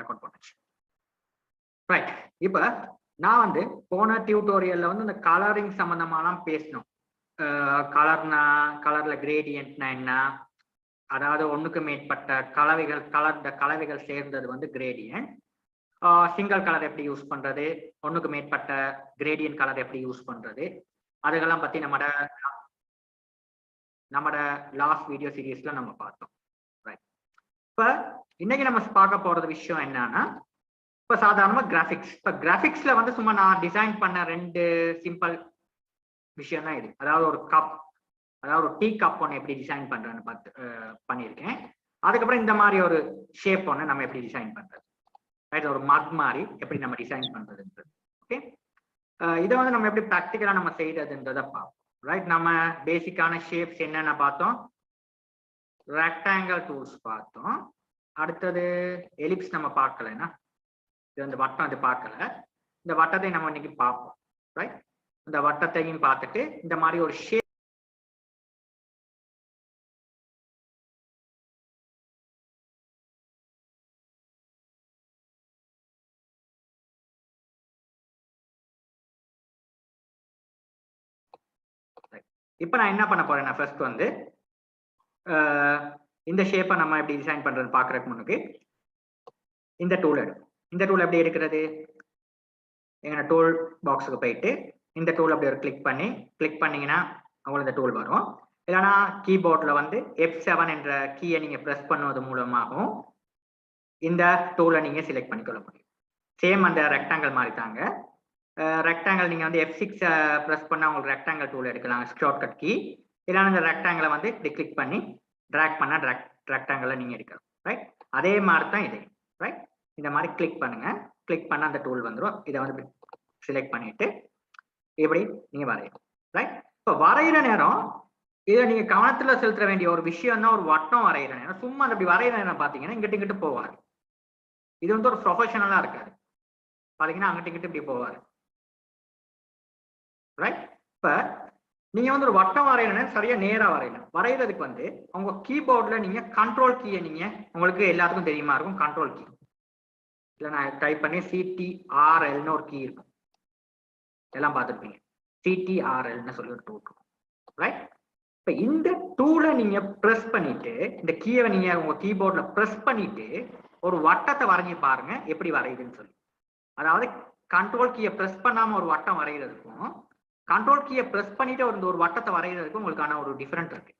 Record பண்ணுச்சு. Right. இப்ப நான் வந்து போன டியூட்டோரியல்ல வந்து இந்த கலரிங் சம்பந்தமாலாம் பேசணும். கலர்னா கலர்ல கிரேடியன்ட்னா என்ன, அதாவது ஒண்ணுக்கு மேற்பட்ட கலவைகள் சேர்ந்தது வந்து கிரேடியன்ட். சிங்கிள் கலர் எப்படி யூஸ் பண்றது, ஒண்ணுக்கு மேற்பட்ட கிரேடியன்ட் கலர் எப்படி யூஸ் பண்றது, அதுக்கெல்லாம் பத்தி நம்மட லாஸ்ட் வீடியோ சீரீஸ்ல நம்ம பார்த்தோம். ரைட். இப்ப இன்னைக்கு நம்ம பார்க்க போறது விஷயம் என்னன்னா, இப்ப சாதாரணமா கிராபிக்ஸ். இப்ப கிராபிக்ஸ்ல வந்து சும்மா நான் டிசைன் பண்ண 2 சிம்பிள் விஷயம் தான் இது. அதாவது ஒரு கப், அதாவது ஒரு டீ கப் ஒன்று எப்படி டிசைன் பண்றேன்னு பண்ணியிருக்கேன். அதுக்கப்புறம் இந்த மாதிரி ஒரு ஷேப் ஒன்று நம்ம எப்படி டிசைன் பண்றது, ரைட், ஒரு மக் மாதிரி எப்படி நம்ம டிசைன் பண்றதுன்றது. ஓகே, இதை வந்து நம்ம எப்படி ப்ராக்டிக்கலா நம்ம செய்யறதுன்றதை பார்ப்போம். ரைட். நம்ம பேசிக்கான ஷேப்ஸ் என்னென்ன பார்த்தோம், ரெக்டாங்கிள் டூல்ஸ் பார்த்தோம். அடுத்தது எலிப்ஸ் நம்ம பார்க்கலன்னா, இது அந்த வட்டம் அது பார்க்கல, இந்த வட்டத்தை நம்ம இன்னைக்கு பார்ப்போம். ரைட். இந்த வட்டத்தையும் பார்த்துட்டு இந்த மாதிரி ஒரு ஷேப் இப்ப நான் என்ன பண்ண போறேன்னா, ஃபர்ஸ்ட் வந்து இந்த ஷேப்பை நம்ம எப்படி டிசைன் பண்றது பாக்குறதுக்கு முன்னுக்கு இந்த டூல் எடுக்கும். இந்த டூல் எப்படி எடுக்கிறது, எங்க டூல் பாக்ஸுக்கு போயிட்டு இந்த டூல் அப்படி ஒரு கிளிக் பண்ணீங்கன்னா உங்களுக்கு இந்த டூல் வரும். இல்லைன்னா கீபோர்ட்ல வந்து F7 என்ற கீயை நீங்க பிரஸ் பண்ணுவது மூலமாகவும் இந்த டூலை நீங்க செலக்ட் பண்ணிக்கொள்ள முடியும். சேம் அந்த ரெக்டாங்கிள் மாதிரி தாங்க. ரெக்டாங்கிள் நீங்க வந்து F6 பிரஸ் பண்ணா உங்களுக்கு ரெக்டாங்கிள் டூல் எடுக்கலாம், ஷார்ட்கட் கீ. இல்லைன்னா இந்த ரெக்டாங்கிளை வந்து கிளிக் பண்ணி டிராக் பண்ணா ரெக்டாங்கிளை நீங்க எடுக்கலாம். ரைட். அதே மாதிரி தான் இது. ரைட். இந்த மாதிரி கிளிக் பண்ணுங்க, கிளிக் பண்ண அந்த டூல் வந்துடும். இதை வந்து செலக்ட் பண்ணிட்டு இப்படி நீங்க வரையணும். ரைட். இப்போ வரைகிற நேரம் இதை நீங்க கவனத்துல செலுத்த வேண்டிய ஒரு விஷயம் தான், ஒரு வட்டம் வரைகிற நேரம் சும்மா அப்படி வரைகிற நேரம் பாத்தீங்கன்னா இங்கிட்டு போவாரு. இது வந்து ஒரு ப்ரொஃபஷனலா இருக்காது. பாத்தீங்கன்னா அங்கிட்டு இப்படி போவாரு. ரைட். இப்ப நீங்க வந்து ஒரு வட்டம் வரையணும், சரியா நேரா வரையணும். வரைகிறதுக்கு வந்து உங்க கீபோர்ட்ல நீங்க கண்ட்ரோல் கீயை நீங்க, உங்களுக்கு எல்லாத்துக்கும் தெரியுமா இருக்கும் கண்ட்ரோல் கீ. இல்ல நான் டைப் பண்ணி CTRLன்னு ஒரு கீ இருக்கும், எல்லாம் பார்த்துருப்பீங்க. CTRLன்னு சொல்லி ஒரு டூல் இருக்கும். ரைட். இப்ப இந்த டூலை நீங்க பிரஸ் பண்ணிட்டு, இந்த கீயை நீங்க உங்க கீபோர்ட்ல பிரஸ் பண்ணிட்டு ஒரு வட்டத்தை வரைஞ்சி பாருங்க எப்படி வரையுதுன்னு சொல்லி. அதாவது கண்ட்ரோல் கீயை பிரஸ் பண்ணாம ஒரு வட்டம் வரைகிறதுக்கும் கண்ட்ரோல் கீயை பிரஸ் பண்ணிட்டு ஒரு வட்டத்தை வரைகிறதுக்கும் உங்களுக்கான ஒரு டிஃபரெண்ட் இருக்கு.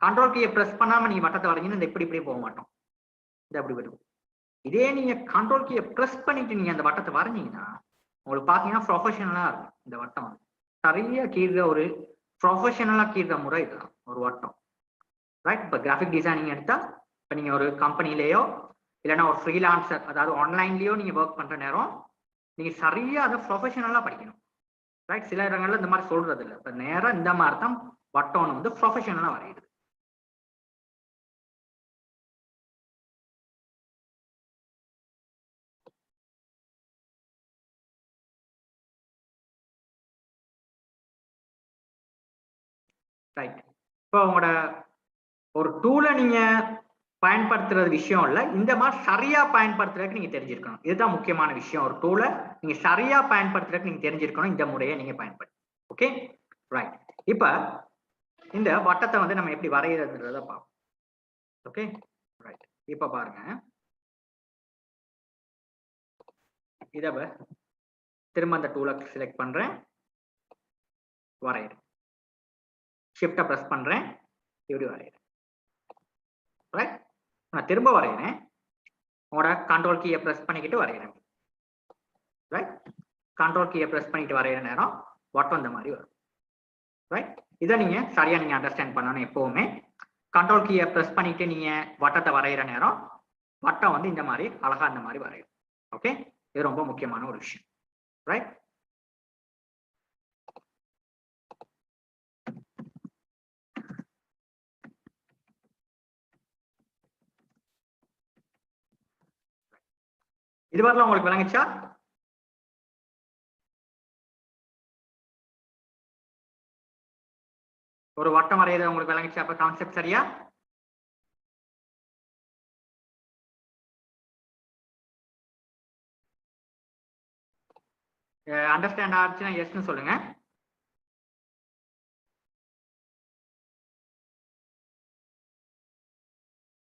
கண்ட்ரோல் கீயை பிரஸ் பண்ணாம நீங்க வட்டத்தை வரைஞ்சீங்கன்னா இந்த இப்படி போக மாட்டோம், இது அப்படி வரும். இதே நீங்க கண்ட்ரோல் கீயை பிரஸ் பண்ணிட்டு நீங்க அந்த வட்டத்தை வரைஞ்சீங்கன்னா உங்களுக்கு பாத்தீங்கன்னா ப்ரொஃபஷனலா இருக்கும். இந்த வட்டம் சரியா கீழ்ற ஒரு ப்ரொஃபஷனலா கீழ்ற முறை இதுதான் ஒரு வட்டம். ரைட். இப்ப கிராஃபிக் டிசைனிங் எடுத்தா, இப்ப நீங்க ஒரு கம்பெனிலேயோ இல்லைன்னா ஒரு ஃப்ரீலான்சர், அதாவது ஆன்லைன்லயோ நீங்க ஒர்க் பண்ற நேரம் நீங்க சரியா அதை ப்ரொஃபஷனலா படிக்கணும். ரைட். சில இடங்கள்ல இந்த மாதிரி சொல்றது இல்லை. இப்ப நேரம் இந்த மாதிரி தான் வட்டம் வந்து ப்ரொஃபஷனலா வரையுது. ரைட். இப்போ உங்களோட ஒரு டூலை நீங்க பயன்படுத்துறது விஷயம் இல்ல, இந்த மாதிரி சரியா பயன்படுத்துறதுக்கு நீங்க தெரிஞ்சிருக்கணும். இதுதான் முக்கியமான விஷயம். ஒரு டூலை நீங்க சரியா பயன்படுத்துறதுக்கு நீங்க தெரிஞ்சிருக்கணும், இந்த முறையை நீங்க பயன்படுத்த. ஓகே. ரைட். இப்ப இந்த வட்டத்தை வந்து நம்ம எப்படி வரைகிறதுன்றத பார்ப்போம். ஓகே. ரைட். இப்ப பாருங்க, இத திரும்ப அந்த டூலை செலக்ட் பண்றேன், வரைகிறேன், ஷிஃப்ட்டை பிரஸ் பண்றேன், இப்படி வரைகிறேன். ரைட். நான் திரும்ப வரைகிறேன், உங்களோட கண்ட்ரோல் கீயை பிரஸ் பண்ணிக்கிட்டு வரைகிறேன். ரைட். கண்ட்ரோல் கீயை பிரஸ் பண்ணிட்டு வரைகிற நேரம் வட்டம் இந்த மாதிரி வரும். ரைட். இதை நீங்க சரியா நீங்க அண்டர்ஸ்டாண்ட் பண்ணணும். எப்பவுமே கண்ட்ரோல் கீயை பிரஸ் பண்ணிட்டு நீங்க வட்டத்தை வரைகிற நேரம் வட்டம் வந்து இந்த மாதிரி அழகா இந்த மாதிரி வரையும். ஓகே. இது ரொம்ப முக்கியமான ஒரு விஷயம். ரைட். இது வரலாம் உங்களுக்கு விளங்குச்சா? ஒரு வட்டம் வரையறது உங்களுக்கு விளங்குச்சா? அப்ப கான்செப்ட் சரியா? அண்டர்ஸ்டாண்ட் ஆச்சுன்னா எஸ்ன்னு சொல்லுங்க.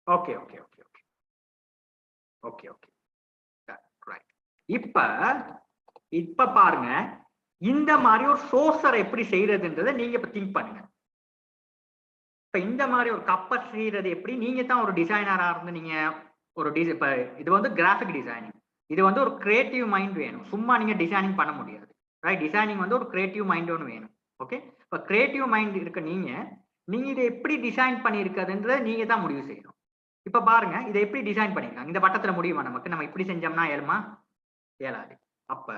Okay okay okay okay okay okay right. இப்ப பாருங்க, இந்த மாதிரி ஒரு சோர்சரை எப்படி செய்யறதுன்றதை நீங்க இப்ப திங்க் பண்ணுங்க. இப்ப இந்த மாதிரி ஒரு கப்பை செய்யறது எப்படி, நீங்க தான் ஒரு டிசைனரா இருந்து நீங்க ஒரு இப்ப இது வந்து கிராஃபிக் டிசைனிங், இது வந்து ஒரு கிரியேட்டிவ் மைண்ட் வேணும். சும்மா நீங்க டிசைனிங் பண்ண முடியாது, ரைட்? டிசைனிங் வந்து ஒரு கிரியேட்டிவ் மைண்ட் ஒன்று வேணும். ஓகே, இப்ப கிரியேட்டிவ் மைண்ட் இருக்க நீங்க இதை எப்படி டிசைன் பண்ணிருக்கிறதுன்றதை நீங்க தான் முடிவு செய்யணும். இப்ப பாருங்க, இதை எப்படி டிசைன் பண்ணிருக்காங்க. இந்த வட்டத்துல முடியுமா நமக்கு? நம்ம இப்படி செஞ்சோம்னா ஏழுமா? ஏழாது. அப்ப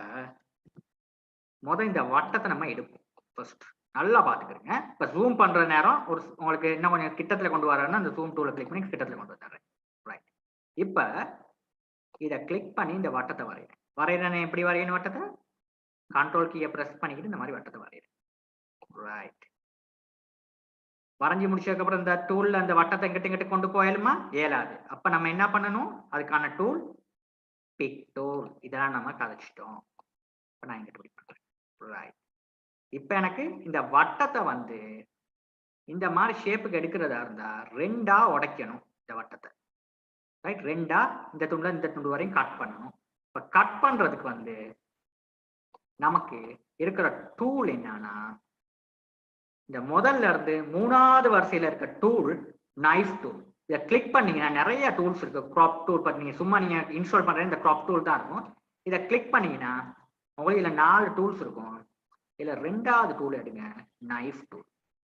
இந்த வட்டத்தை நம்ம எடுப்போம். ஃபர்ஸ்ட் நல்லா பாத்துக்கிறீங்க. இப்ப ஜூம் பண்ற நேரம் ஒரு உங்களுக்கு இன்னும் கொஞ்சம் கிட்டத்துல கொண்டு வரேன்னா அந்த ஜூம் டூல கிளிக் பண்ணி கிட்டத்துல கொண்டு வந்துடுறேன். ரைட். இப்ப இதை கிளிக் பண்ணி இந்த வட்டத்தை வரைகிறேன். வரைகிறேன் எப்படி வரையணும்? வட்டத்தை கண்ட்ரோல் கீயை பிரஸ் பண்ணிக்கிட்டு இந்த மாதிரி வட்டத்தை வரைகிறேன். ரைட். வரைஞ்சி முடிச்சதுக்கு அப்புறம் இந்த டூல்ல அந்த வட்டத்தை கிட்ட கொண்டு போயலுமா? ஏலாது. அப்ப நம்ம என்ன பண்ணணும்? அதுக்கான டூல் பிக் டூல். இதெல்லாம் நம்ம கதைச்சிட்டோம். இப்ப நான் இங்கிட்டு பண்றேன். ரைட். இப்ப எனக்கு இந்த வட்டத்தை வந்து இந்த மாதிரி ஷேப்புக்கு எடுக்கிறதா இருந்தா ரெண்டா உடைக்கணும் இந்த வட்டத்தை. ரைட். ரெண்டா இந்த துண்டுல இந்த துண்டு வரையும் கட் பண்ணணும். இப்ப கட் பண்றதுக்கு வந்து நமக்கு இருக்கிற டூல் என்னன்னா, இந்த முதல்ல இருந்து மூணாவது வரிசையில இருக்க டூல் நைஃப் டூல். இதை கிளிக் பண்ணீங்கன்னா நிறைய டூல்ஸ் இருக்கு. கிராப் டூல் பண்ணீங்க, சும்மா நீங்க இன்ஸ்டால் பண்ற இந்த கிராப் டூல் தான் இருக்கும். இதை கிளிக் பண்ணீங்கன்னா உங்களுக்கு இதுல 4 டூல்ஸ் இருக்கும். இதுல ரெண்டாவது டூல் எடுங்க, நைஃப் டூல்.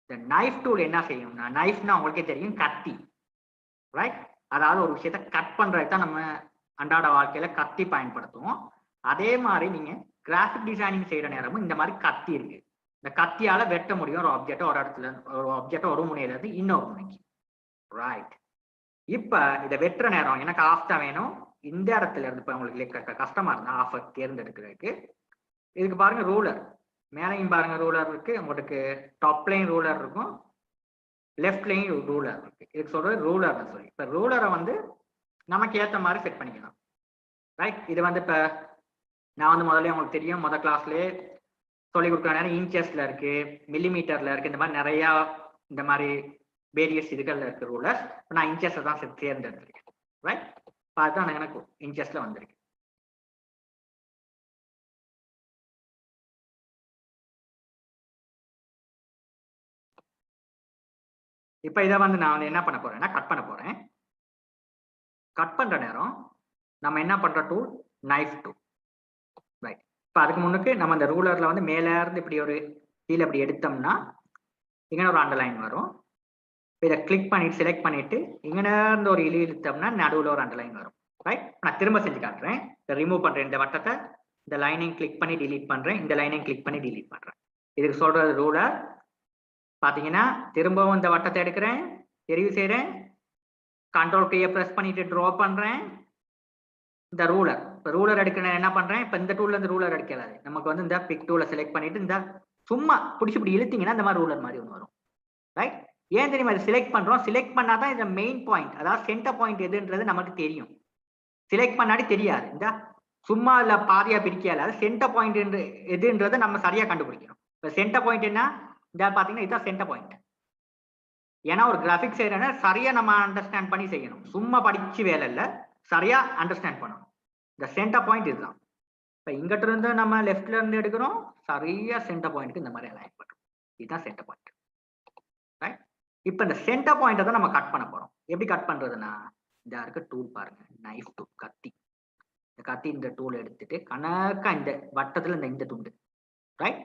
இந்த நைஃப் டூல் என்ன செய்யும்னா, நைஃப்னா உங்களுக்கே தெரியும், கத்தி. ரைட். அதாவது ஒரு விஷயத்த கட் பண்றதுக்கு தான் நம்ம அன்றாட வாழ்க்கையில கத்தி பயன்படுத்துவோம். அதே மாதிரி நீங்க கிராஃபிக் டிசைனிங் செய்யற நேரமும் இந்த மாதிரி கத்தி இருக்கு. இந்த கத்தியால வெட்ட முடியும் ஒரு ஆப்ஜெக்ட், ஒரு இடத்துல ஒரு ஆப்ஜெக்ட் ஒரு முனையில இருந்து இன்னொரு முனைக்கு. ரைட். இப்ப இதை வெட்டுற நேரம் எனக்கு ஆஃப் தான் வேணும். இந்த இடத்துல இருந்து இப்ப உங்களுக்கு கஷ்டமா இருந்தா ஆஃப் தேர்ந்தெடுக்கிறதுக்கு இதுக்கு பாருங்க ரூலர். மேலையும் பாருங்க ரூலர் இருக்கு. உங்களுக்கு டாப்லையும் ரூலர் இருக்கும், லெஃப்ட்லையும் ரூலர் இருக்கு. இதுக்கு சொல்றது ரூலர்னு சொல்லி. இப்ப ரூலரை வந்து நமக்கு ஏற்ற மாதிரி செட் பண்ணிக்கலாம். ரைட். இது வந்து இப்ப நான் வந்து முதல்ல உங்களுக்கு தெரியும், முதல் கிளாஸ்லயே சொல்லி கொடுக்குற நேரம் இன்ச்சஸ்ல இருக்கு, மில்லிமீட்டர்ல இருக்கு, இந்த மாதிரி நிறைய இந்த மாதிரி வேரியஸ் இதுகள்ல இருக்கு ரூலர்ஸ். நான் இன்ச்சஸ் தான் தேர்ந்தெடுத்திருக்கேன். ரைட். அதுதான் எனக்கு இன்ச்சஸ்ல வந்திருக்கு. இப்ப இதை வந்து நான் வந்து என்ன பண்ண போறேன்னா கட் பண்ண போறேன். கட் பண்ற நேரம் நம்ம என்ன பண்ற டூல், நைஃப் டூல். ரைட். இப்ப அதுக்கு முன்னுக்கு நம்ம அந்த ரூலர்ல வந்து மேல இருந்து இப்படி ஒரு கீழே இப்படி எடுத்தோம்னா இங்க ஒரு அண்டர்லைன் வரும். இதை கிளிக் பண்ணிட்டு செலக்ட் பண்ணிட்டு இங்க இருந்து ஒரு இழுத்தோம்னா நடுவில் ஒரு அண்டர்லைன் வரும். ரைட். நான் திரும்ப செஞ்சு காட்டுறேன். இதை ரிமூவ் பண்றேன். இந்த வட்டத்தை இந்த லைனையும் கிளிக் பண்ணி டிலீட் பண்றேன். இந்த லைனையும் கிளிக் பண்ணி டிலீட் பண்றேன். இதுக்கு சொல்றது ரூலர். பாத்தீங்கன்னா திரும்பவும் இந்த வட்டத்தை எடுக்கிறேன், தெரிவு செய்யறேன், கண்ட்ரோல் கீயை பிரஸ் பண்ணிட்டு ட்ரா பண்றேன். இந்த ரூலர், இப்போ ரூலர் எடுக்கிறேன் என்ன பண்றேன், இப்போ இந்த டூல்ல இருந்து ரூலர் எடுக்கலாது. நமக்கு வந்து இந்த பிக் டூலை செலக்ட் பண்ணிட்டு இந்த சும்மா பிடிச்சி இப்படி இழுத்தீங்கன்னா இந்த மாதிரி ரூலர் மாதிரி ஒன்று வரும். ரைட். ஏன் தெரியுமா இதை செலக்ட் பண்றோம்? செலக்ட் பண்ணாதான் இந்த மெயின் பாயிண்ட், அதாவது சென்டர் பாயிண்ட் எதுன்றது நமக்கு தெரியும். செலக்ட் பண்ணாடி தெரியாது. இந்த சும்மா இல்ல பாதியா பிரிக்கல, சென்டர் பாயிண்ட் எதுன்றதை நம்ம சரியா கண்டுபிடிக்கணும். இப்போ சென்டர் பாயிண்ட் என்ன, இந்த பாத்தீங்கன்னா இதுதான் சென்டர் பாயிண்ட். ஏன்னா ஒரு கிராஃபிக்ஸ் செய்யறதுனா சரியா நம்ம அண்டர்ஸ்டாண்ட் பண்ணி செய்யணும். சும்மா படிச்சு வேலை இல்லை, சரியா அண்டர்ஸ்டாண்ட் பண்ணணும். இந்த சென்டர் பாயிண்ட் இதுதான். இப்போ இங்கிட்ட இருந்து நம்ம லெஃப்ட்ல இருந்து எடுக்கிறோம், சரியா சென்டர் பாயிண்ட்க்கு இந்த மாதிரி அலைன் பண்றோம். இதுதான் சென்டர் பாயிண்ட். ரைட். இப்போ இந்த சென்டர் பாயிண்ட்டை தான் நம்ம கட் பண்ண போறோம். எப்படி கட் பண்றதுன்னா, இந்த இருக்க டூல் பாருங்க, நைஃப் டூல், கத்தி. இந்த கத்தி இந்த டூல் எடுத்துட்டு கணக்கா இந்த வட்டத்துல இந்த துண்டு. ரைட்.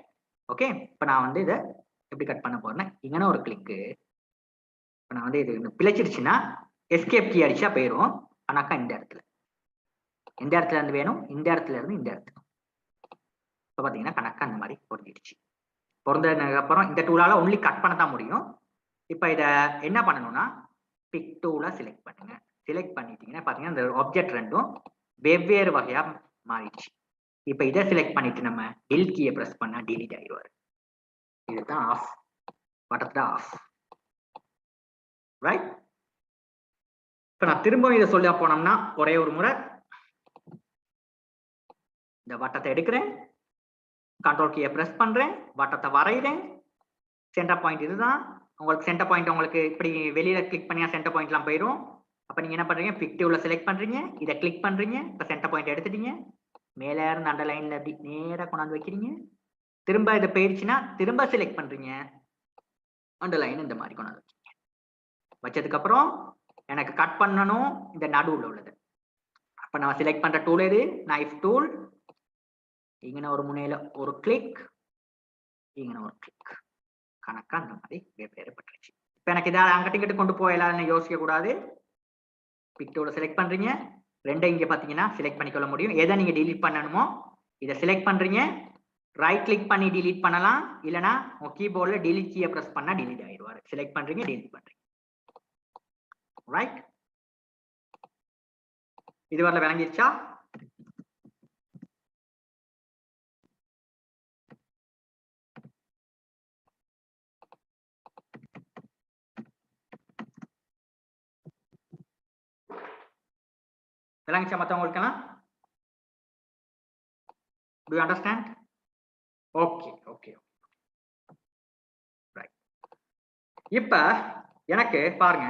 ஓகே. இப்போ நான் வந்து இதை எப்படி கட் பண்ண போறேன்னா, இங்கன்னா ஒரு கிளிக்கு. இப்போ நான் வந்து இது பிழைச்சிருச்சுன்னா எஸ்கேப் கீ அடிச்சா போயிடும். ஆனாக்கா இந்த இடத்துல எந்த இடத்துல இருந்து வேணும், இந்த இடத்துல இருந்து இந்த இடத்துல. இப்போ பார்த்தீங்கன்னா கணக்கா அந்த மாதிரி பொருந்திடுச்சு. பொருந்ததுக்கு அப்புறம் இந்த டூலால ஒன்லி கட் பண்ண தான் முடியும். இப்போ இதை என்ன பண்ணணும்னா பிக் டூலை செலக்ட் பண்ணுங்க. செலக்ட் பண்ணிட்டீங்கன்னா பார்த்தீங்கன்னா இந்த ஆப்ஜெக்ட் ரெண்டும் வெவ்வேறு வகையா மாறிடுச்சு. இப்போ இதை செலக்ட் பண்ணிட்டு நம்ம டெல் கீயை பிரஸ் பண்ணா டெலிட் ஆயிடுவாரு. இதுதான் ஆஃப், பட்டத்தை ஆஃப். ரைட். இப்போ நான் திரும்ப இதை சொல்ல போனோம்னா ஒரே ஒரு முறை இந்த வட்டத்தை எடுக்கிறேன், கண்ட்ரோல் கீயை பிரஸ் பண்றேன், வட்டத்தை வரைகிறேன். சென்டர் பாயிண்ட் இதுதான். உங்களுக்கு சென்டர் பாயிண்ட் உங்களுக்கு இப்படி வெளியில கிளிக் பண்ணியா சென்டர் பாயிண்ட்லாம் போயிடும். அப்ப நீங்க என்ன பண்றீங்க, பிக் டூல செலக்ட் பண்றீங்க, இதை கிளிக் பண்றீங்க. இப்ப சென்டர் பாயிண்ட் எடுத்துட்டீங்க, மேல இருந்து அந்த லைன்ல அப்படி நேரா கொண்டாந்து வைக்கிறீங்க. திரும்ப இது போயிடுச்சுன்னா திரும்ப செலக்ட் பண்றீங்க, அந்த லைன் இந்த மாதிரி கொண்டாந்து வைக்கிறீங்க. வச்சதுக்கு அப்புறம் எனக்கு கட் பண்ணணும் இந்த நடுவுல உள்ளது. அப்ப நான் செலக்ட் பண்ற டூல் எது, நைஃப் டூல். இங்கன ஒரு முனையில ஒரு கிளிக், இங்கன ஒரு கிளிக், கணக்கா அந்த மாதிரி வெவ்வேறு பட்டுருச்சு. இப்ப எனக்கு இதை அங்கிட்ட இங்கிட்ட கொண்டு போயலாம்னு யோசிக்க கூடாது. பிக் டூல செலக்ட் பண்றீங்க, ரெண்டை இங்க பாத்தீங்கன்னா செலக்ட் பண்ணிக்கொள்ள முடியும். எதை நீங்க டிலீட் பண்ணணுமோ இதை செலக்ட் பண்றீங்க, ரைட் கிளிக் பண்ணி டிலீட் பண்ணலாம், இல்லனா உங்க கீபோர்ட்ல டிலீட் கீயை பிரஸ் பண்ணா டிலீட் ஆயிடுவாரு. செலக்ட் பண்றீங்க, டிலீட் பண்றீங்க. ரைட், இது வரல விளங்கிருச்சா? விளங்கிச்சா மத்தவங்களுக்கெல்லாம்? Do you understand? Okay, okay. Right. இப்ப எனக்கு பாருங்க,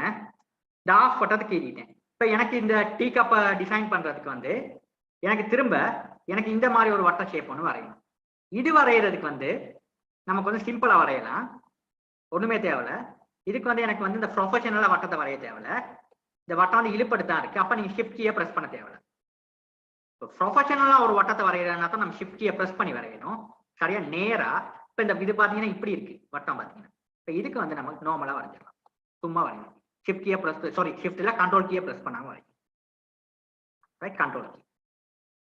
இந்த ஆஃப் பட்டத்துக்கு எழுதிட்டேன். இப்ப எனக்கு இந்த டீ கப்பை டிசைன் பண்றதுக்கு வந்து எனக்கு திரும்ப எனக்கு இந்த மாதிரி ஒரு வட்ட ஷேப் ஒன்று வரையணும். இது வரைகிறதுக்கு வந்து நமக்கு வந்து சிம்பிளா வரையலாம், ஒண்ணுமே தேவையில்ல. இதுக்கு வந்து எனக்கு வந்து இந்த ப்ரொஃபஷனலா வட்டத்தை வரைய தேவையில்ல. இந்த வட்டம் வந்து இழுப்படுத்தான் இருக்கு. அப்ப நீங்க ஷிஃப்ட் கீயை பிரஸ் பண்ண தேவையில்ல. ப்ரொஃபஷனலா ஒரு வட்டத்தை வரைகிறதுனா தான் நம்ம ஷிஃப்ட் கீயை பிரஸ் பண்ணி வரையணும். சரியா நேரா. இப்ப இந்த இது பாத்தீங்கன்னா இப்படி இருக்கு வட்டம் பாத்தீங்கன்னா. இப்ப இதுக்கு வந்து நமக்கு நார்மலா வரைஞ்சிடலாம், சும்மா வரையணும். ஷிஃப்ட் கீயை பிரஸ், சாரி ஷிஃப்ட்ல கண்ட்ரோல் கீயை பிரஸ் பண்ணாம வரையும். Right, control key.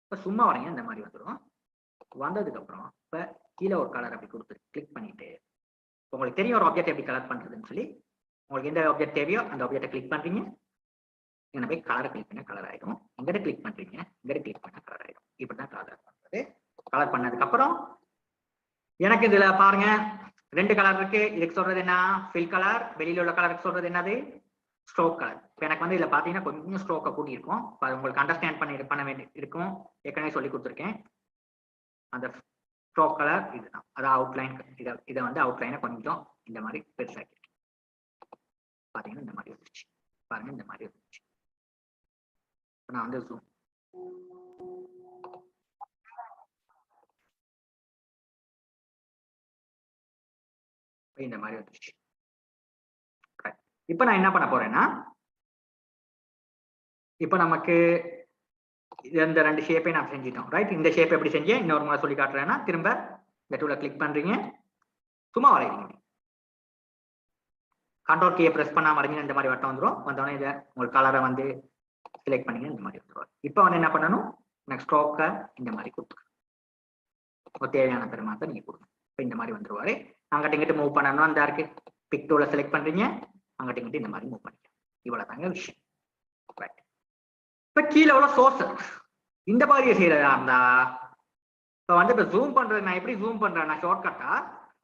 இப்ப சும்மா வரைங்க, இந்த மாதிரி வந்துடும். வந்ததுக்கு அப்புறம் இப்ப கீழே ஒரு கலர் அப்படி கொடுத்து கிளிக் பண்ணிட்டு, உங்களுக்கு தெரியும் ஒரு ஆப்ஜெக்ட் எப்படி கலர் பண்றதுன்னு சொல்லி. உங்களுக்கு எந்த ஆப்ஜெக்ட் தேவையோ அந்த ஆப்ஜெக்டை கிளிக் பண்றீங்க, இங்க போய் கலரை கிளிக் பண்ண கலர் ஆயிடும். இங்கிட்ட கிளிக் பண்றீங்க, இங்கிட்ட கிளிக் பண்ண கலர் ஆயிடும். இப்படிதான் கலர் பண்றது. கலர் பண்ணதுக்கு அப்புறம் எனக்கு இதுல பாருங்க ரெண்டு கலர் இருக்கு. இதுக்கு சொல்றது என்ன, ஃபில் கலர். வெளியில உள்ள கலருக்கு சொல்றது என்னது, ஸ்ட்ரோக் கலர். இப்போ எனக்கு வந்து இதுல பாத்தீங்கன்னா கொஞ்சம் ஸ்ட்ரோக்கை கூட்டி இருக்கும். உங்களுக்கு அண்டர்ஸ்டாண்ட் பண்ண வேண்டி இருக்கும், ஏற்கனவே சொல்லி கொடுத்துருக்கேன். அந்த ஸ்ட்ரோக் கலர் இதுதான், அது அவுட்லைன். இதை வந்து அவுட்லைனை கொஞ்சம் இந்த மாதிரி பெருசாக்கி பாத்தீங்கன்னா இந்த மாதிரி வந்துருச்சு. பாருங்க இந்த மாதிரி வந்துருச்சு. நான் வந்து ஜூம் இந்த மாதிரி வந்துருச்சு. இப்ப நான் என்ன பண்ண போறேன்னா, இப்ப நமக்கு இந்த ரெண்டு ஷேப்பை நான் செஞ்சிட்டோம். ரைட், இந்த ஷேப் எப்படி செஞ்சேன் இன்னொரு முறை சொல்லி காட்டுறேன்னா, திரும்ப இந்த டூல கிளிக் பண்றீங்க, சும்மா வரைகிறீங்க. கண்ட்ரோல் கீயை பிரஸ் பண்ணா வரைங்க, இந்த மாதிரி வட்டம் வந்துடும். வந்தோடனே இதை உங்களுக்கு கலரை வந்து செலக்ட் பண்ணீங்க, இந்த மாதிரி வந்துடும். இப்போ வந்து என்ன பண்ணணும், எனக்கு ஸ்ட்ரோக்கை இந்த மாதிரி கொடுத்துக்கணும். தேவையான பெருமாத்தை நீங்க கொடுக்கணும். இப்போ இந்த மாதிரி வந்துருவாரு. அங்கிட்ட இங்கிட்ட மூவ் பண்ணணும், அந்த இருக்கு பிக் டூல செலக்ட் பண்றீங்க, அங்கிட்ட இங்கிட்ட இந்த மாதிரி மூவ் பண்ணிக்கலாம். இவ்வளவுதாங்க விஷயம். இப்ப கீழே உள்ள சோர்ஸ் இந்த மாதிரியே செய்யறதா இருந்தா, இப்ப வந்து இப்ப ஜூம் பண்றது நான் எப்படி ஜூம் பண்றேன், நான் ஷார்ட்கட்டா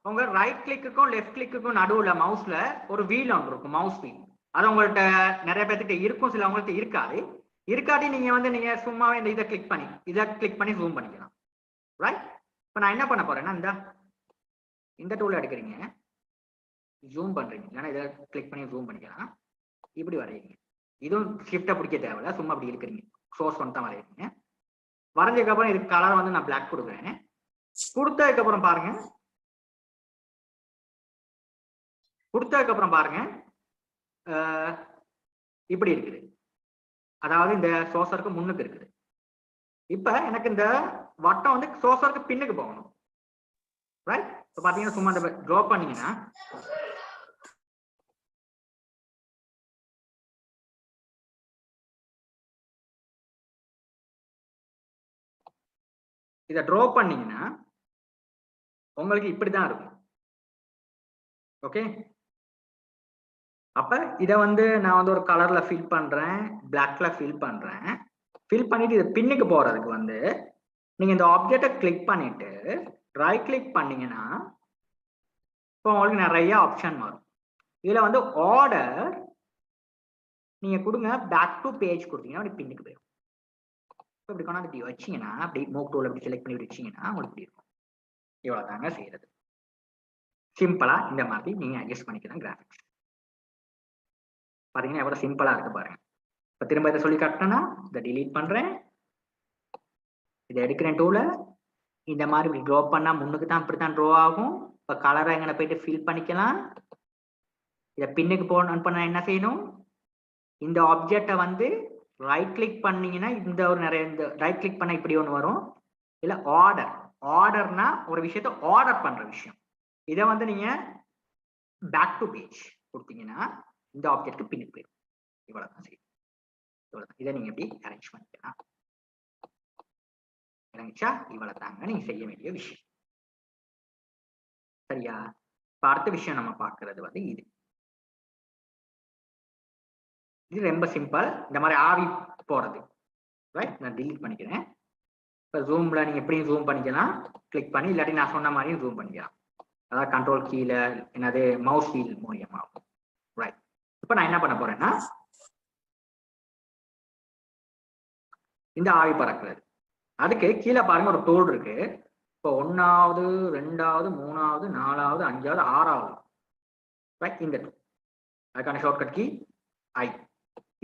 உங்க ரைட் கிளிக்குக்கும் லெஃப்ட் கிளிக்குக்கும் நடுவுல மவுஸ்ல ஒரு வீல் ஒன்று இருக்கும், மவுஸ் வீல். அது உங்கள்ட்ட நிறைய பேர்கிட்ட இருக்கும், சில உங்கள்ட்ட இருக்காது. இருக்காட்டி நீங்க வந்து நீங்க சும்மாவே இந்த இதை கிளிக் பண்ணி ஜூம் பண்ணிக்கலாம். ரைட், இப்ப நான் என்ன பண்ண போறேன்னா, இந்த டூல் எடுக்கிறீங்க, ஜூம் பண்றீங்க, இல்லைன்னா இதை கிளிக் பண்ணி ஜூம் பண்ணிக்கலாம். இப்படி வரையீங்க, இதுவும் ஷிஃப்டை பிடிக்க தேவையில்ல, சும்மா அப்படி இருக்கிறீங்க. சோர்ஸ் ஒன்று தான் வரையறீங்க. வரைஞ்சதுக்கு அப்புறம் இதுக்கு கலர் வந்து நான் பிளாக் கொடுக்குறேன். கொடுத்ததுக்கு அப்புறம் பாருங்க, இப்படி இருக்குது. அதாவது இந்த சோர்ஸருக்கு முன்னுக்கு இருக்குது. இப்ப எனக்கு இந்த வட்டம் வந்து சோர்ஸருக்கு பின்னுக்கு போகணும். ரைட், இப்ப பாத்தீங்கன்னா சும்மா இந்த ட்ரா பண்ணீங்கன்னா இதை ட்ரா பண்ணீங்கன்னா உங்களுக்கு இப்படிதான் இருக்கும். ஓகே, அப்ப இதை வந்து நான் வந்து ஒரு கலர்ல ஃபில் பண்றேன், பிளாக்ல ஃபில் பண்றேன். ஃபில் பண்ணிட்டு இது பின்னுக்கு போறதுக்கு வந்து நீங்க இந்த ஆப்ஜெக்டை கிளிக் பண்ணிட்டு ரைட் கிளிக் பண்ணீங்கன்னா இப்போ உங்களுக்கு நிறைய ஆப்ஷன் வரும். இதுல வந்து ஆர்டர் நீங்க கொடுங்க, பேக் டு பேஜ் கொடுத்தீங்கன்னா அப்படி பின்னுக்கு போயிடும். இப்படி கொண்டாந்து இப்படி வச்சீங்கன்னா, அப்படி மூவ் டூல் அப்படி செலக்ட் பண்ணி வச்சீங்கன்னா உங்களுக்கு இப்படி இருக்கும். இவ்வளவுதாங்க செய்யறது. சிம்பிளா இந்த மாதிரி நீங்க அட்ஜஸ்ட் பண்ணிக்கலாம் கிராஃபிக்ஸ். பாத்தீங்கன்னா எவ்வளவு சிம்பிளா இருக்கு பாருங்க. இப்ப திரும்ப இதை சொல்லி காட்டினா இதை டிலீட் பண்றேன், இதை எடுக்கிறேன் டூல, இந்த மாதிரி இப்படி ட்ரா பண்ணா முன்னுக்கு தான் இப்படித்தான் ட்ரா ஆகும். இப்ப கலரை எங்க போயிட்டு ஃபில் பண்ணிக்கலாம். இதை பின்னுக்கு போகணும் பண்ண என்ன செய்யணும், இந்த ஆப்ஜெக்டை வந்து ரைட் கிளிக் பண்ணீங்கன்னா இந்த ஒரு நிறைய இந்த ரைட் கிளிக் பண்ண இப்படி ஒன்று வரும். இல்ல ஆர்டர், ஆர்டர்னா ஒரு விஷயத்த ஆர்டர் பண்ற விஷயம். இதை வந்து நீங்க பேக் டு பேஜ் கொடுத்தீங்கன்னா இந்த ஆப்ஜெக்ட் பின்னுக்கு போயிடும். இவ்வளவுதான் சரி, இவ்வளவுதான். இதை நீங்க எப்படி அரேஞ்ச் பண்ணிக்கலாம் இறங்கிச்சா? இவ்வளவுதாங்க நீங்க செய்ய வேண்டிய விஷயம். சரியா? இப்ப அடுத்த விஷயம் நம்ம பார்க்கிறது வந்து இது. இது ரொம்ப சிம்பிள். இந்த மாதிரி ஆவி போறது, ரைட்? நான் டிலீட் பண்ணிக்கிறேன். இப்போ ஜூம்ல நீங்க எப்படியும் ஜூம் பண்ணிக்கலாம், கிளிக் பண்ணி, இல்லாட்டி நான் சொன்ன மாதிரியும் ஜூம் பண்ணிக்கலாம். அதாவது கண்ட்ரோல் கீழ என்னது மவுஸ் வீல் மூலியமா. ரைட். இப்போ நான் என்ன பண்ண போறேன்னா இந்த ஆவி பறக்கிறது, அதுக்கு கீழே பாருங்க ஒரு டூல் இருக்கு. இப்போ 1வது 2வது 3வது 4வது 5வது 6வது, ரைட்? இந்த டூல், அதுக்கான ஷார்ட்கட் கீ ஐ.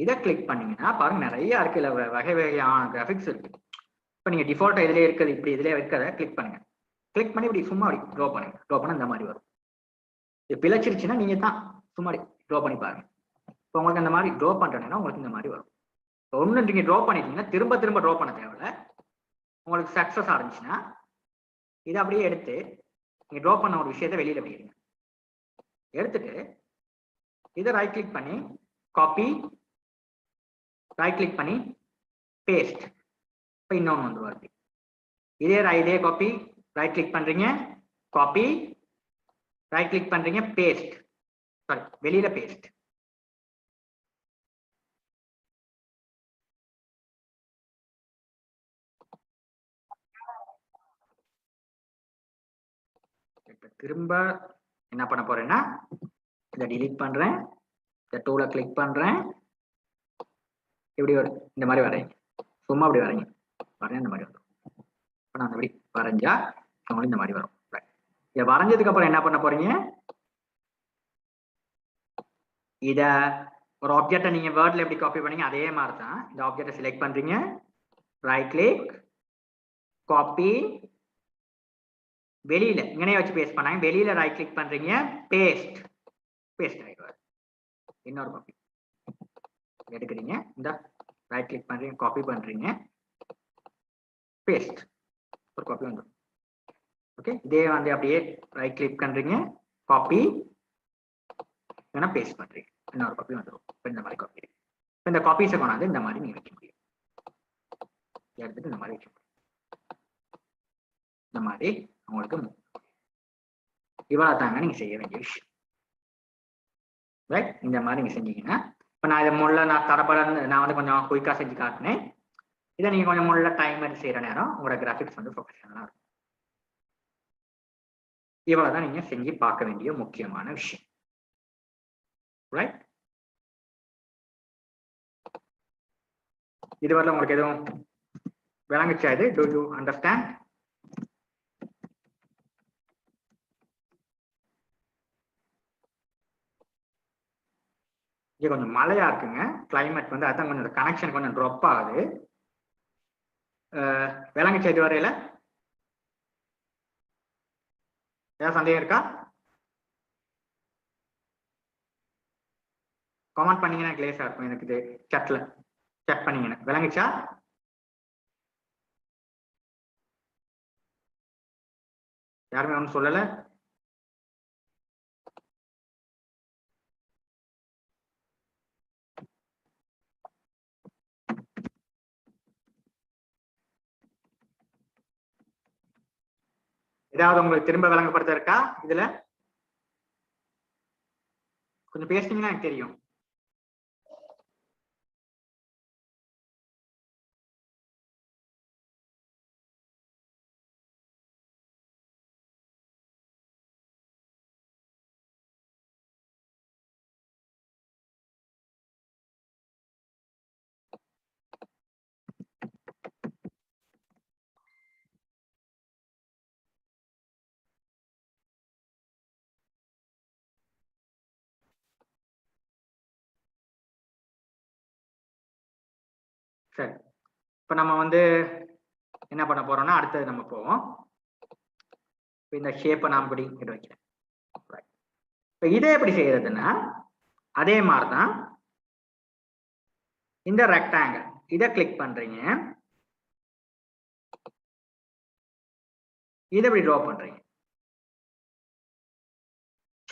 இதை கிளிக் பண்ணீங்கன்னா பாருங்க நிறைய இருக்கு, இல்ல வகை வகையான கிராஃபிக்ஸ் இருக்கு. இப்போ நீங்க டிஃபால்ட்டா இதுலயே இருக்கிறது, இப்படி இதுலயே இருக்கிறத கிளிக் பண்ணுங்க. கிளிக் பண்ணி இப்படி சும்மா அப்படி ட்ரா பண்ணுங்க. ட்ரா பண்ண இந்த மாதிரி வரும். இது பிழைச்சிருச்சுன்னா நீங்க தான் சும்மா ட்ரா பண்ணி பாருங்க. இப்போ உங்களுக்கு அந்த மாதிரி ட்ரா பண்றேன்னா உங்களுக்கு இந்த மாதிரி வரும். ஒன்று நீங்க ட்ரா பண்ணிட்டீங்கன்னா திரும்ப திரும்ப ட்ரா பண்ண தேவையில்ல. உங்களுக்கு சக்சஸ் ஆரம்பிச்சுன்னா இதை அப்படியே எடுத்து நீங்க ட்ரா பண்ண ஒரு விஷயத்தை வெளியில போயிருங்க. எடுத்துட்டு இதை ரைட் கிளிக் பண்ணி காப்பி, ரைட் கிளிக் பண்ணி பேஸ்ட். இப்போ இன்னொன்று வந்து வருது. இதே காப்பி, ரைட் கிளிக் பண்றீங்க, காப்பி, ரைட் கிளிக் பண்றீங்க, பேஸ்ட். சாரி, வெளியில பேஸ்ட். திரும்ப என்ன பண்ண போறேன்னா இதை டிலீட் பண்றேன், இந்த டூலை கிளிக் பண்றேன், இப்படி வரும். இந்த மாதிரி வரைங்க, சும்மா அப்படி வரைங்க, வரைய இந்த மாதிரி வரும். இப்போ நான் அப்படி வரைஞ்சா உங்களுக்கு இந்த மாதிரி வரும். இதை வரைஞ்சதுக்கு அப்புறம் என்ன பண்ண போறீங்க, இத ஒரு ஆப்ஜெக்டை நீங்க வேர்ட்ல எப்படி காப்பி பண்ணீங்க அதே மாதிரி தான் இந்த ஆப்ஜெக்டை செலக்ட் பண்றீங்க, ரைட் கிளிக், காப்பி, வெளியில இங்கனே வச்சு பேஸ்ட் பண்ணாங்க, வெளியில ரைட் கிளிக் பண்றீங்க, பேஸ்ட். பேஸ்ட் ஆயிடுவார். இன்னொரு காப்பி எடுக்கிறீங்க, இந்த ரைட் கிளிக் பண்றீங்க, காப்பி பண்றீங்க, பேஸ்ட், ஒரு காப்பி வந்துடும். ஓகே, இதே வந்து அப்படியே ரைட் கிளிக் பண்றீங்க, காப்பி, இல்லைன்னா பேஸ்ட் பண்றீங்க, இன்னொரு காப்பி வந்துடும். இந்த மாதிரி காப்பி, இந்த காப்பீஸை கொண்டாந்து இந்த மாதிரி நீங்க வைக்க முடியும். எடுத்துட்டு இந்த மாதிரி வைக்க முடியும். இந்த மாதிரி உங்களுக்கு இவ்வளவு தாங்க நீங்க செய்ய வேண்டிய விஷயம். ரைட்? இந்த மாதிரி நீங்க செஞ்சீங்கன்னா, இப்போ நான் இதை முள்ள நான் தரப்படன்னு நான் வந்து கொஞ்சம் குயிக்கா செஞ்சு காட்டினேன். இதை நீங்க கொஞ்சம் முள்ள டைம் எடுத்து செய்யற நேரம் உங்களோட கிராஃபிக்ஸ் வந்து ப்ரொஃபஷனலா இருக்கும். இவ்வளவுதான் நீங்க செஞ்சு பார்க்க வேண்டிய முக்கியமான விஷயம். ரைட்? இதுவரை உங்களுக்கு எதுவும் விளங்குச்சா? இது டு யூ அண்டர்ஸ்டாண்ட்? இங்க கொஞ்சம் மழையா இருக்குங்க, கிளைமேட் வந்து அதான் கொஞ்சம் கனெக்ஷன் கொஞ்சம் ட்ராப் ஆகுது. விளங்குச்சா இது வரையில? ஏதாவது சந்தேகம் இருக்கா? கமெண்ட் பண்ணீங்கன்னா கிளேஸா இருக்கும் எனக்கு. இது சட்ல செக் பண்ணீங்கன்னா விளங்குச்சா? யாருமே ஒன்றும் சொல்லல. ஏதாவது உங்களுக்கு திரும்ப விளங்கப்படுத்த இருக்கா? இதுல கொஞ்சம் பேசுனீங்கன்னா எனக்கு தெரியும். சரி, இப்ப நம்ம வந்து என்ன பண்ண போறோம்னா அடுத்தது நம்ம போவோம். இந்த ஷேப்பை நான் இப்படி இங்க வைக்கிறேன். இப்ப இதை எப்படி செய்யறதுன்னா அதே மாதிரிதான் இந்த ரெக்டாங்கிள் இதை கிளிக் பண்றீங்க, இதை இப்படி ட்ரா பண்றீங்க.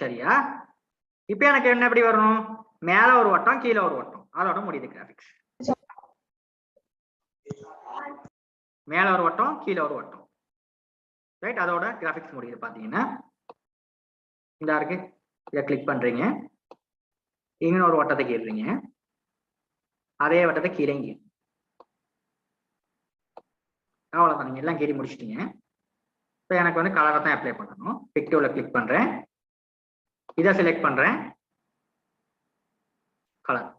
சரியா? இப்ப எனக்கு என்ன எப்படி வரணும், மேல ஒரு வட்டம் கீழே ஒரு வட்டம், அதோட முடியுது கிராபிக்ஸ். மேல ஒரு வட்டம் கீழே ஒரு வட்டம், ரைட்? அதோட கிராபிக்ஸ் முடியுது. பாத்தீங்கன்னா இந்த இருக்கு, இதை கிளிக் பண்றீங்க, இங்க ஒரு வட்டத்தை கீறுறீங்க, அதே வட்டத்தை கீழேங்க, அவ்வளவுதான். நீங்க எல்லாம் கீறி முடிச்சிட்டீங்க. இப்போ எனக்கு வந்து கலரை தான் அப்ளை பண்ணணும். பிக்டோல கிளிக் பண்றேன், இதை செலக்ட் பண்றேன், கலர்,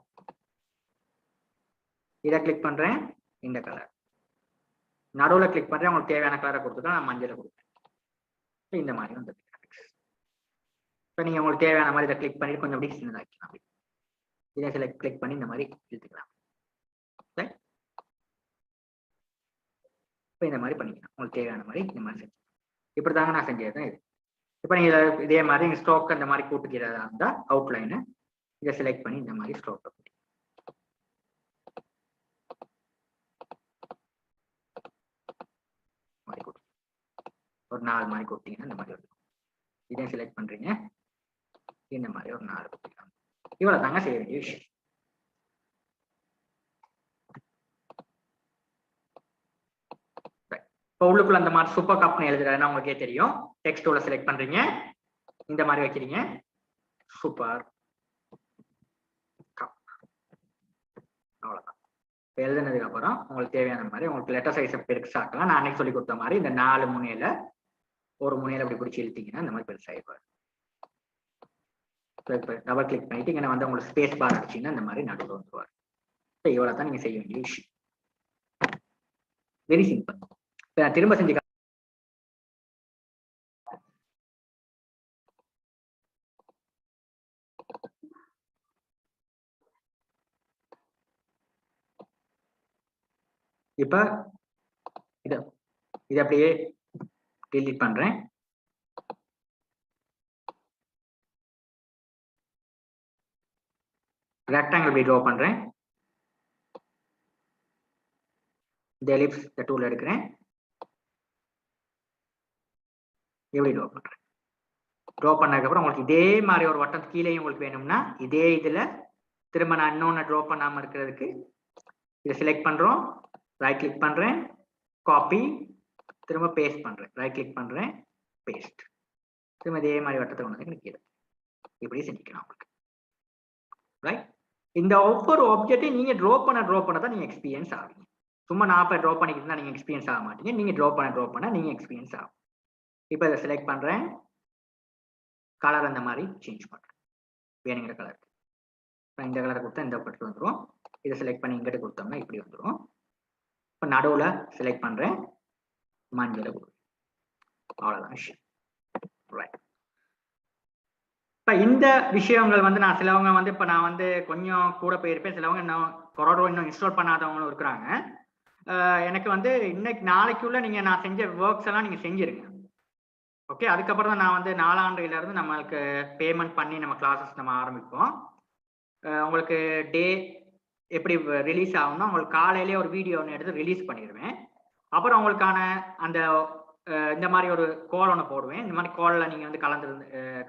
இதை கிளிக் பண்றேன், இந்த கலர், நடுவில் கிளிக் பண்றேன், உங்களுக்கு தேவையான கலரை கொடுத்துக்கலாம், நான் மஞ்சளை கொடுப்பேன். இந்த மாதிரி வந்து இப்போ நீங்க உங்களுக்கு தேவையான மாதிரி இதை கிளிக் பண்ணி கொஞ்சம் அப்படி சின்னதாக்கலாம். இதை செலக்ட் கிளிக் பண்ணி இந்த மாதிரி இழுத்துக்கலாம். இப்போ இந்த மாதிரி பண்ணிக்கலாம், உங்களுக்கு தேவையான மாதிரி இந்த மாதிரி செஞ்சு. இப்படிதாங்க நான் செஞ்சதுதான் இது. இப்போ நீங்க இதே மாதிரி ஸ்ட்ரோக் அந்த மாதிரி கூட்டுக்கிறதா இருந்தா அவுட்லைனு இதை செலக்ட் பண்ணி இந்த மாதிரி ஸ்ட்ரோக் ஒரு 4 மாதிரி கொடுத்தீங்கன்னா இந்த மாதிரி இருக்கும். இதை செலக்ட் பண்றீங்க, இந்த மாதிரி ஒரு 4 கொடுத்துக்கலாம். இவ்வளவு தாங்க செய்ய வேண்டிய விஷயம். இப்போ உள்ளுக்குள்ள அந்த மாதிரி சூப்பர் கப்னு எழுதுறதுன்னா உங்களுக்கே தெரியும். டெக்ஸ்ட் டூல செலக்ட் பண்றீங்க, இந்த மாதிரி வைக்கிறீங்க, சூப்பர் கப், அவ்வளவுதான். எழுதுனதுக்கு அப்புறம் உங்களுக்கு தேவையான மாதிரி உங்களுக்கு லெட்டர் சைஸை பெருசாக்கலாம். நான் அன்னைக்கு சொல்லி கொடுத்த மாதிரி இந்த 4 முனையில ஒரு முனையில அப்படி பிடிச்சி இழுத்தீங்கன்னா இந்த மாதிரி பெருசாகிடுவார். டபுள் கிளிக் பண்ணிட்டு இங்கே வந்து உங்களுக்கு ஸ்பேஸ் பார் அடிச்சீங்கன்னா இந்த மாதிரி நடுவில் வந்துருவார். இவ்வளவு தான் நீங்க செய்ய வேண்டிய விஷயம். Very simple. திரும்ப செஞ்சு இப்ப இத அப்படியே டெலீட் பண்றேன். ரெக்டாங்கிள் இப்படி ட்ரா பண்றேன், இந்த எலிப்ஸ் இந்த டூல் எடுக்கிறேன், எப்படி ட்ரா பண்றேன். ட்ரா பண்ணதுக்கு அப்புறம் உங்களுக்கு இதே மாதிரி ஒரு வட்டம் கீழே உங்களுக்கு வேணும்னா இதே இதுல திரும்ப நான் இன்னொன்னு ட்ரா பண்ணாம இருக்கிறதுக்கு இதை செலக்ட் பண்றோம், ரைட் கிளிக் பண்றேன், காப்பி, திரும்ப பேஸ்ட் பண்றேன், ரைட் கிளிக் பண்றேன், பேஸ்ட், திரும்ப இதே மாதிரி வட்டத்தை கொண்டு வந்து கீழே இப்படி செஞ்சுக்கலாம் உங்களுக்கு. ரைட்? இந்த ஒவ்வொரு ஆப்ஜெக்டையும் நீங்க ட்ரா பண்ண தான் நீங்க எக்ஸ்பீரியன்ஸ் ஆவீங்க. சும்மா நான் இப்போ ட்ரா பண்ணிக்கிட்டு இருந்தா நீங்க எக்ஸ்பீரியன்ஸ் ஆக மாட்டீங்க. நீங்க ட்ரா பண்ண நீங்க எக்ஸ்பீரியன்ஸ் ஆகும். இப்போ இதை செலக்ட் பண்றேன், கலர் அந்த மாதிரி சேஞ்ச் பண்றேன் வேணுங்கிற கலருக்கு. இந்த கலரை கொடுத்தா இந்த பட்டு வந்துடும். இதை செலக்ட் பண்ணி இங்கிட்ட கொடுத்தோம்னா இப்படி வந்துடும். இப்போ நடுவில் செலக்ட் பண்றேன், மஞ்சளை கொடுக்குறேன், அவ்வளோதான் விஷயம். ரைட். இப்போ இந்த விஷயங்கள் வந்து நான் சிலவங்க வந்து இப்போ நான் வந்து கொஞ்சம் கூட போயிருப்பேன், சிலவங்க இன்னும் கொரோடோ இன்னும் இன்ஸ்டால் பண்ணாதவங்களும் இருக்கிறாங்க. எனக்கு வந்து இன்னைக்கு நாளைக்குள்ள நீங்க நான் செஞ்ச ஒர்க்ஸ் எல்லாம் நீங்க செஞ்சிருங்க. ஓகே, அதுக்கப்புறம் தான் நான் வந்து 4ஆம் இருந்து நம்மளுக்கு பேமெண்ட் பண்ணி நம்ம கிளாஸஸ் நம்ம ஆரம்பிப்போம். உங்களுக்கு டே எப்படி ரிலீஸ் ஆகும்னா உங்களுக்கு காலையிலேயே ஒரு வீடியோ ஒன்று எடுத்து ரிலீஸ் பண்ணிடுவேன். அப்புறம் உங்களுக்கான அந்த இந்த மாதிரி ஒரு கால் ஒன்று போடுவேன். இந்த மாதிரி காலில் நீங்கள் வந்து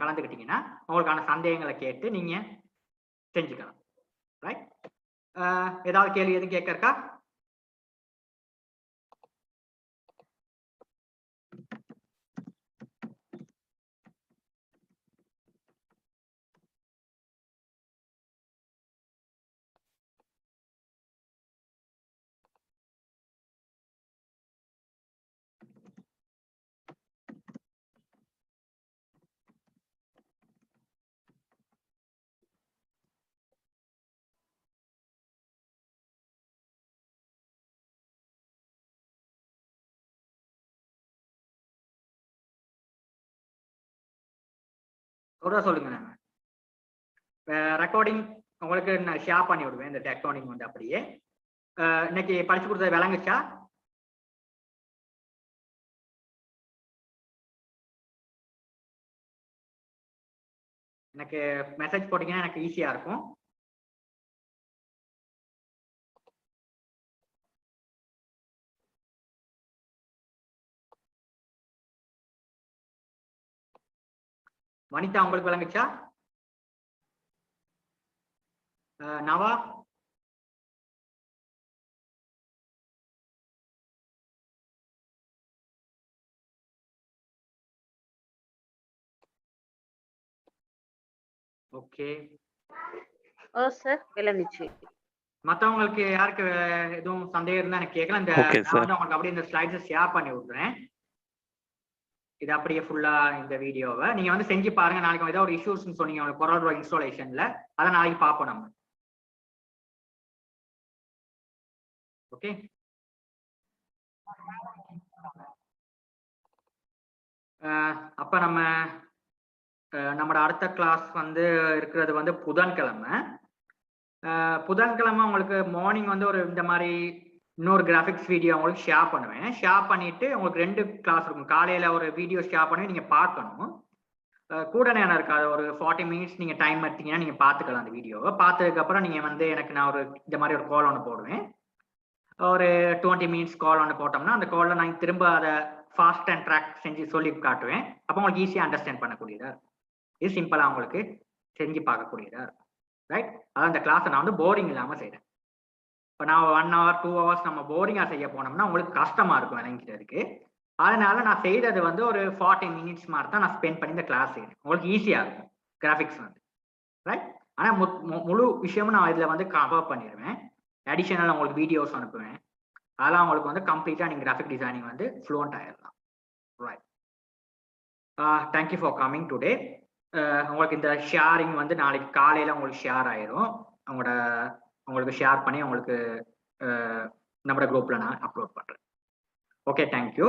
கலந்துக்கிட்டீங்கன்னா உங்களுக்கான சந்தேகங்களை கேட்டு நீங்கள் செஞ்சுக்கலாம். ரைட்? ஏதாவது கேள்வி எதுவும் கேட்கறக்கா? சொல்லுங்க. ரெக்கார்டிங் உங்களுக்கு நான் ஷேர் பண்ணி விடுவேன். இந்த ரெக்கார்டிங் வந்து அப்படியே இன்னைக்கு படிச்சு கொடுத்தது விளங்குச்சா? எனக்கு மெசேஜ் போட்டீங்கன்னா எனக்கு ஈஸியா இருக்கும். வனிதா உங்களுக்கு விளங்குச்சா? நவா? ஓகே. சார் விளங்குச்சு. மத்தவங்களுக்கு யாருக்கு எதுவும் சந்தேகம் இருந்தா எனக்கு கேட்கலாம். இந்த நான் வந்து உங்களுக்கு அப்படியே இந்த ஸ்லைட்ஸ் ஷேர் பண்ணி விடுறேன். இது அப்படியே ஃபுல்லா இந்த வீடியோவை நீங்க வந்து செஞ்சு பாருங்க. நாளைக்கு ஏதாவது ஒரு இஷ்யூஸ்ன்னு சொன்னீங்க உங்களுக்கு CorelDRAW இன்ஸ்டாலேஷன்ல, அதை நாளைக்கு பார்ப்போம் நம்ம. ஓகே. அப்ப நம்மளோட அடுத்த கிளாஸ் வந்து இருக்கிறது வந்து புதன்கிழமை. புதன்கிழமை உங்களுக்கு மார்னிங் வந்து ஒரு இந்த மாதிரி இன்னொரு கிராஃபிக்ஸ் வீடியோ உங்களுக்கு ஷேர் பண்ணுவேன். ஷேர் பண்ணிட்டு உங்களுக்கு 2 கிளாஸ் இருக்கும். காலையில ஒரு வீடியோ ஷேர் பண்ணி நீங்க பார்க்கணும். கூட நேரம் இருக்காது. ஒரு 40 மினிட்ஸ் நீங்க டைம் எடுத்தீங்கன்னா நீங்க பார்த்துக்கலாம் அந்த வீடியோவை. பார்த்ததுக்கு அப்புறம் நீங்க வந்து எனக்கு நான் ஒரு இந்த மாதிரி ஒரு கால் ஒன்று போடுவேன். ஒரு 20 மினிட்ஸ் கால் ஒன்று போட்டோம்னா அந்த காலில் நான் திரும்ப அதை ஃபாஸ்ட் அண்ட் ட்ராக் செஞ்சு சொல்லி காட்டுவேன். அப்போ உங்களுக்கு ஈஸியாக அண்டர்ஸ்டாண்ட் பண்ணக்கூடியதா இருக்கும். இது சிம்பிளாக உங்களுக்கு செஞ்சு பார்க்கக்கூடியதா இருக்கும். ரைட்? அதான் இந்த கிளாஸை நான் வந்து போரிங் இல்லாமல் செய்கிறேன். இப்போ நான் 1 hour 2 hours நம்ம போரிங்காக செய்ய போனோம்னா உங்களுக்கு கஷ்டமா இருக்கும் விளங்கிக்கிறதுக்கு. அதனால நான் செய்தது வந்து ஒரு 40 மினிட்ஸ் மாதிரி தான் நான் ஸ்பெண்ட் பண்ணி இந்த கிளாஸ் செய்யறேன். உங்களுக்கு ஈஸியாக இருக்கும் கிராஃபிக்ஸ் வந்து. ரைட்? ஆனால் முழு விஷயமும் நான் இதில் வந்து கவர் பண்ணிடுவேன். அடிஷனல் உங்களுக்கு வீடியோஸ் அனுப்புவேன். அதெல்லாம் உங்களுக்கு வந்து கம்ப்ளீட்டாக நீங்கள் கிராஃபிக் டிசைனிங் வந்து ஃப்ளூவன்ட் ஆயிடலாம். Right. Thank you for coming today. உங்களுக்கு இந்த ஷேரிங் வந்து நாளைக்கு காலையில் உங்களுக்கு ஷேர் ஆயிரும். உங்களுக்கு ஷேர் பண்ணி உங்களுக்கு நம்மளோட குரூப்பில் நான் அப்லோட் பண்ணுறேன். Okay, thank you.